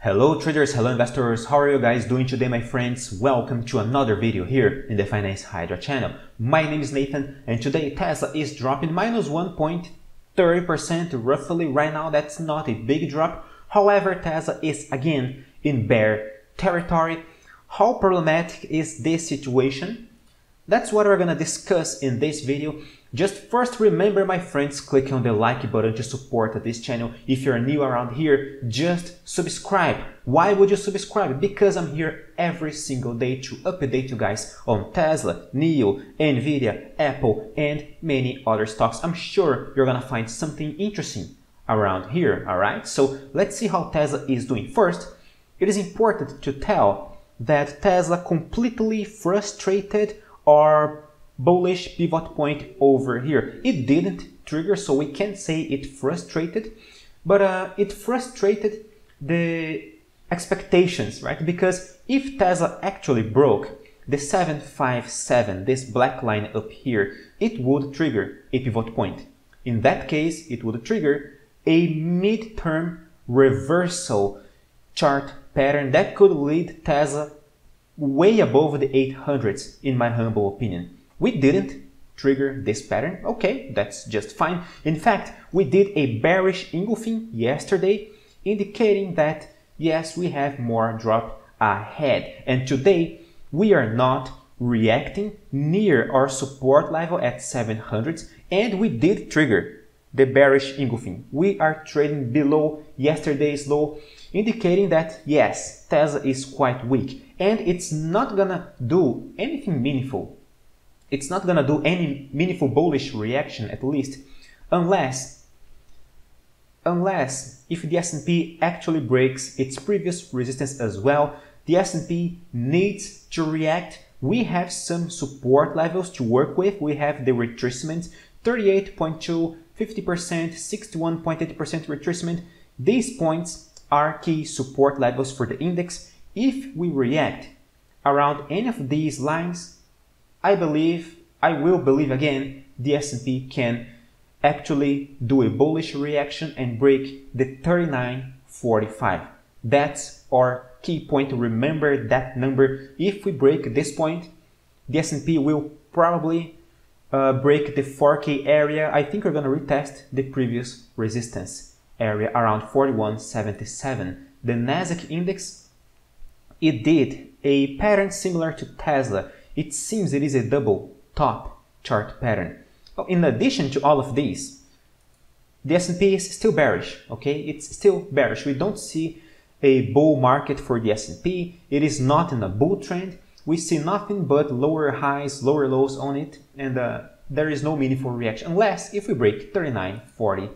Hello traders, hello investors, how are you guys doing today my friends? Welcome to another video here in the Finance Hydra channel. My name is Nathan and today Tesla is dropping minus 1.30% roughly right now. That's not a big drop. However, Tesla is again in bear territory. How problematic is this situation? That's what we're gonna discuss in this video. Just first remember my friends, click on the like button to support this channel. If you're new around here, just subscribe. Why would you subscribe? Because I'm here every single day to update you guys on Tesla, NIO, Nvidia, Apple, and many other stocks. I'm sure you're gonna find something interesting around here, alright? So let's see how Tesla is doing. First, it is important to tell that Tesla completely frustrated our bullish pivot point over here. It didn't trigger, so we can't say it frustrated, but it frustrated the expectations, right? Because if Tesla actually broke the 757, this black line up here, it would trigger a pivot point. In that case, it would trigger a mid-term reversal chart pattern that could lead Tesla way above the 800s, in my humble opinion. We didn't trigger this pattern. Okay, that's just fine. In fact, we did a bearish engulfing yesterday, indicating that yes, we have more drop ahead. And today we are not reacting near our support level at 700s, and we did trigger the bearish engulfing. We are trading below yesterday's low, indicating that yes, Tesla is quite weak and it's not gonna do anything meaningful. It's not gonna do any meaningful bullish reaction, at least, unless if the S&P actually breaks its previous resistance as well. The S&P needs to react. We have some support levels to work with. We have the retracement, 38.2, 50%, 61.8% retracement. These points are key support levels for the index. If we react around any of these lines, I will believe again, the S&P can actually do a bullish reaction and break the 39.45. That's our key point. Remember that number. If we break this point, the S&P will probably break the 4K area. I think we're going to retest the previous resistance area around 41.77. The Nasdaq index, it did a pattern similar to Tesla. It seems it is a double top chart pattern. In addition to all of these, the S&P is still bearish, okay? It's still bearish. We don't see a bull market for the S&P. It is not in a bull trend. We see nothing but lower highs, lower lows on it, and there is no meaningful reaction unless if we break 39.45.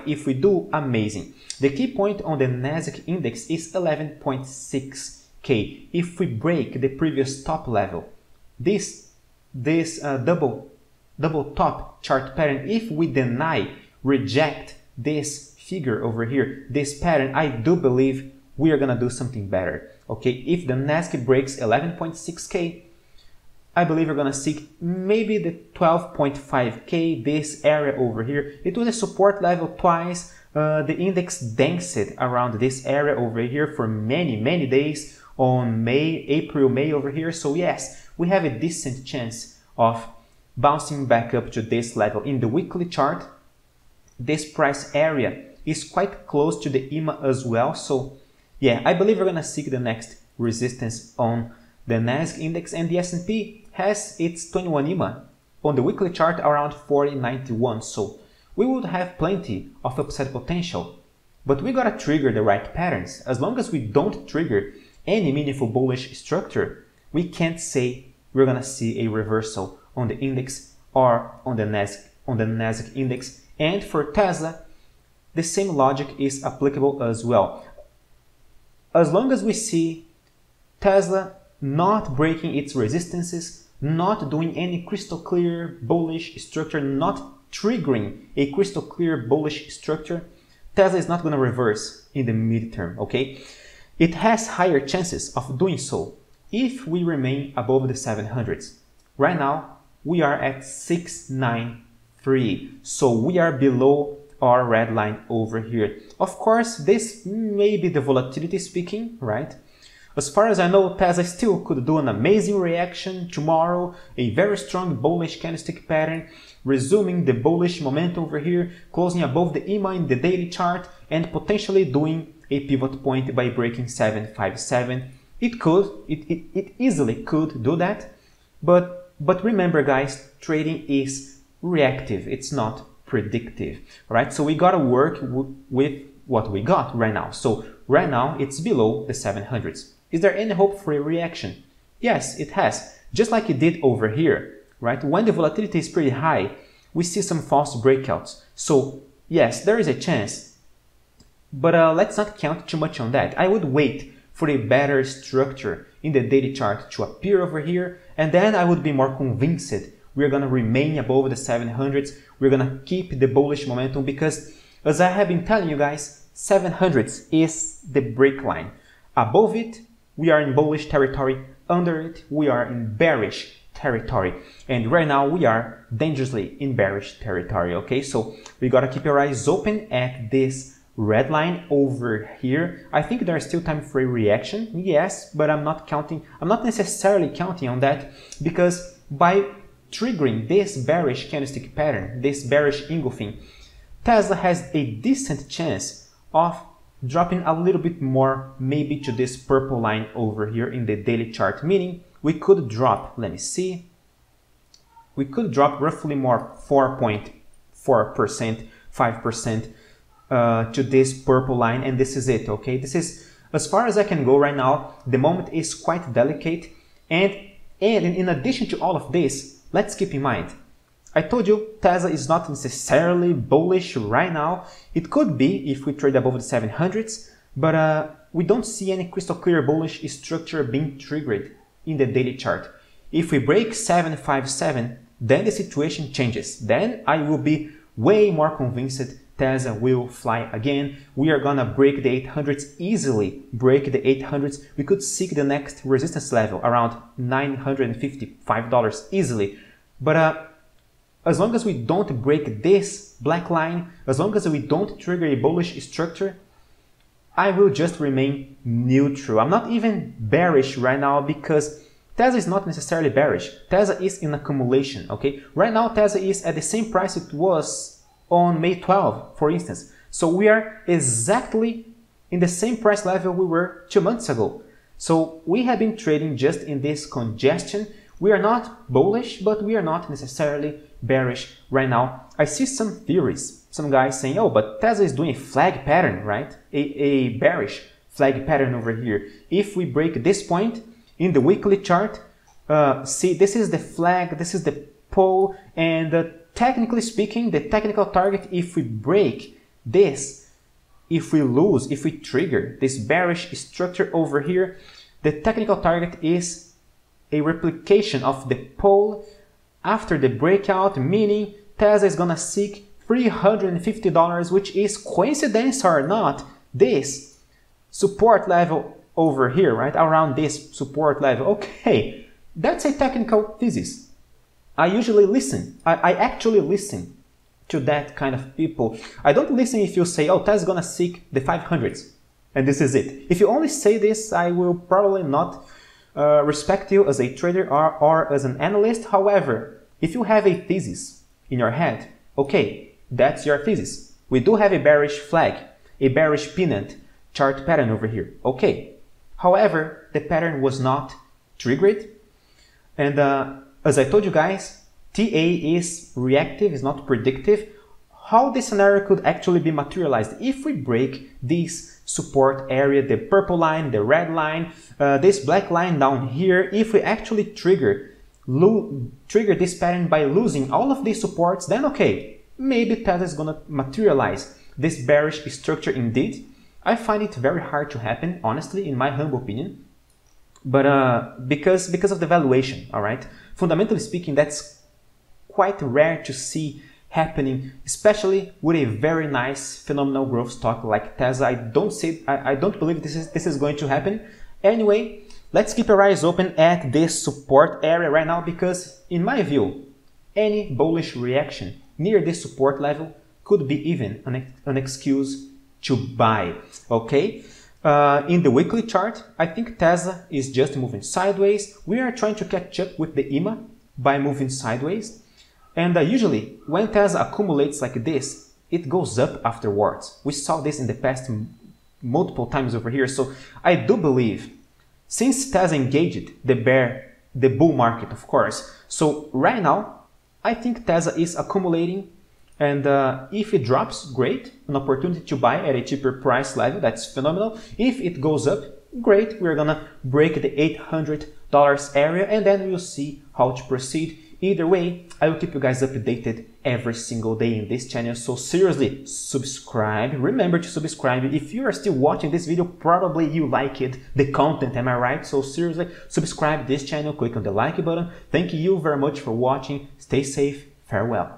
If we do, amazing. The key point on the Nasdaq index is 11.6K. If we break the previous top level, this double top chart pattern, if we reject this figure over here, this pattern, I do believe we are gonna do something better. Okay, if the Nasdaq breaks 11.6K, I believe we're gonna seek maybe the 12.5K, this area over here. It was a support level twice. The index danced around this area over here for many days on April, May over here. So yes, we have a decent chance of bouncing back up to this level. In the weekly chart, this price area is quite close to the EMA as well. So yeah, I believe we're gonna seek the next resistance on the Nasdaq index, and the S&P has its 21 EMA on the weekly chart around 40.91. So we would have plenty of upside potential, but we gotta trigger the right patterns. As long as we don't trigger any meaningful bullish structure, we can't say we're gonna see a reversal on the index or on the Nasdaq index. And for Tesla, the same logic is applicable as well. As long as we see Tesla not breaking its resistances, not doing any crystal clear bullish structure, not triggering a crystal clear bullish structure, Tesla is not going to reverse in the midterm, okay? It has higher chances of doing so if we remain above the 700s. Right now, we are at 693, so we are below our red line over here. Of course, this may be the volatility speaking, right? As far as I know, Tesla still could do an amazing reaction tomorrow, a very strong bullish candlestick pattern, resuming the bullish momentum over here, closing above the EMA in the daily chart, and potentially doing a pivot point by breaking 757. It easily could do that, but remember guys, trading is reactive, it's not predictive, right? So we gotta work with what we got right now. So right now it's below the 700s. Is there any hope for a reaction? Yes, it has, just like it did over here, right? When the volatility is pretty high, we see some false breakouts. So yes, there is a chance, but let's not count too much on that. I would wait for a better structure in the daily chart to appear over here, and then I would be more convinced we're gonna remain above the 700s, we're gonna keep the bullish momentum, because as I have been telling you guys, 700s is the break line. Above it, we are in bullish territory, under it, we are in bearish territory, and right now we are dangerously in bearish territory, okay? So we gotta keep your eyes open at this red line over here. I think there's still time for a reaction, yes, but I'm not necessarily counting on that, because by triggering this bearish candlestick pattern, this bearish engulfing, Tesla has a decent chance of dropping a little bit more, maybe to this purple line over here in the daily chart, meaning we could drop, let me see, we could drop roughly more 4.4%, 5% to this purple line, and this is it, okay? This is as far as I can go right now. The moment is quite delicate, and in addition to all of this, let's keep in mind, I told you Tesla is not necessarily bullish right now. It could be if we trade above the 700s, but we don't see any crystal clear bullish structure being triggered in the daily chart. If we break 757, then the situation changes. Then I will be way more convinced Tesla will fly again. We are gonna break the 800s, easily break the 800s. We could seek the next resistance level around $955 easily. But as long as we don't break this black line, as long as we don't trigger a bullish structure, I will just remain neutral. I'm not even bearish right now, because Tesla is not necessarily bearish. Tesla is in accumulation, okay? Right now Tesla is at the same price it was on May 12, for instance. So we are exactly in the same price level we were 2 months ago. So we have been trading just in this congestion. We are not bullish, but we are not necessarily bearish right now. I see some theories, some guys saying, oh, but Tesla is doing a flag pattern, right? A bearish flag pattern over here. If we break this point in the weekly chart, see, this is the flag, this is the pole, and technically speaking, the technical target, if we break this, if we lose, if we trigger this bearish structure over here, the technical target is a replication of the pole after the breakout, meaning Tesla is gonna seek $350, which is, coincidence or not, this support level over here, right? Around this support level. Okay, that's a technical thesis. I usually listen. I actually listen to that kind of people. I don't listen if you say, oh, Tesla's gonna seek the 500s, and this is it. If you only say this, I will probably not respect you as a trader or as an analyst. However, if you have a thesis in your head, okay, that's your thesis. We do have a bearish flag, a bearish pennant chart pattern over here. Okay. However, the pattern was not triggered. And as I told you guys, TA is reactive, is not predictive. How this scenario could actually be materialized if we break this support area, the purple line, the red line, this black line down here, if we actually trigger this pattern by losing all of these supports, then okay, maybe Tesla is gonna materialize this bearish structure indeed. I find it very hard to happen, honestly, in my humble opinion, but because of the valuation, all right? Fundamentally speaking, that's quite rare to see happening, especially with a very nice phenomenal growth stock like Tesla. I don't believe this is going to happen. Anyway, let's keep our eyes open at this support area right now, because in my view, any bullish reaction near this support level could be even an excuse to buy, okay? In the weekly chart, I think Tesla is just moving sideways. We are trying to catch up with the EMA by moving sideways. And usually, when Tesla accumulates like this, it goes up afterwards. We saw this in the past multiple times over here. So I do believe, since Tesla engaged the bull market, of course. So right now, I think Tesla is accumulating. And if it drops, great, an opportunity to buy at a cheaper price level, that's phenomenal. If it goes up, great, we're gonna break the $800 area and then we'll see how to proceed. Either way, I will keep you guys updated every single day in this channel, so seriously, subscribe. Remember to subscribe. If you are still watching this video, probably you like it, the content, am I right? So seriously, subscribe this channel, click on the like button. Thank you very much for watching. Stay safe. Farewell.